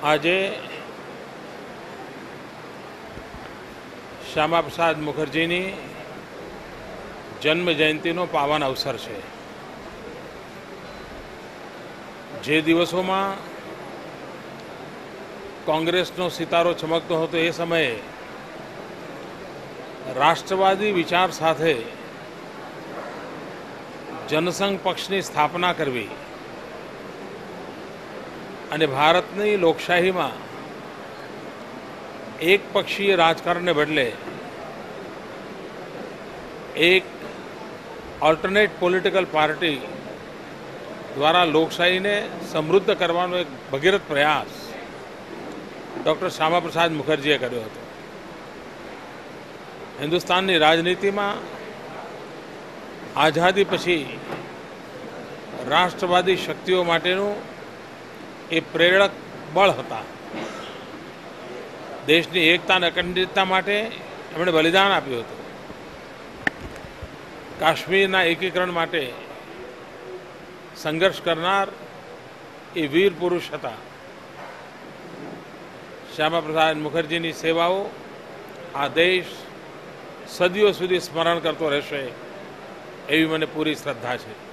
આજે શ્યામા પ્રસાદ મુખર્જીની જન્મ જયંતિનો પાવન અવસર છે। જે દિવસોમાં કોંગ્રેસનો સિતારો ચમકતો હતો એ સમયે રાષ્ટ્રવાદી વિચાર સાથે જનસંઘ પક્ષની સ્થાપના કરવી અને ભારતની લોકશાહીમાં એક પક્ષીય રાજકારણને બદલે એક ઓલ્ટરનેટ પોલિટિકલ પાર્ટી દ્વારા લોકશાહીને સમૃદ્ધ કરવાનો એક ભગીરથ પ્રયાસ ડૉક્ટર શ્યામા પ્રસાદ મુખર્જીએ કર્યો હતો। હિન્દુસ્તાનની રાજનીતિમાં આઝાદી પછી રાષ્ટ્રવાદી શક્તિઓ માટેનું એ પ્રેરક બળ હતા। દેશની એકતા અને અખંડિતતા માટે એમણે બલિદાન આપ્યું હતું। કાશ્મીરના એકીકરણ માટે સંઘર્ષ કરનાર એ વીર પુરુષ હતા। શ્યામા પ્રસાદ મુખર્જીની સેવાઓ આ દેશ સદીઓ સુધી સ્મરણ કરતો રહેશે એવી મને પૂરી શ્રદ્ધા છે।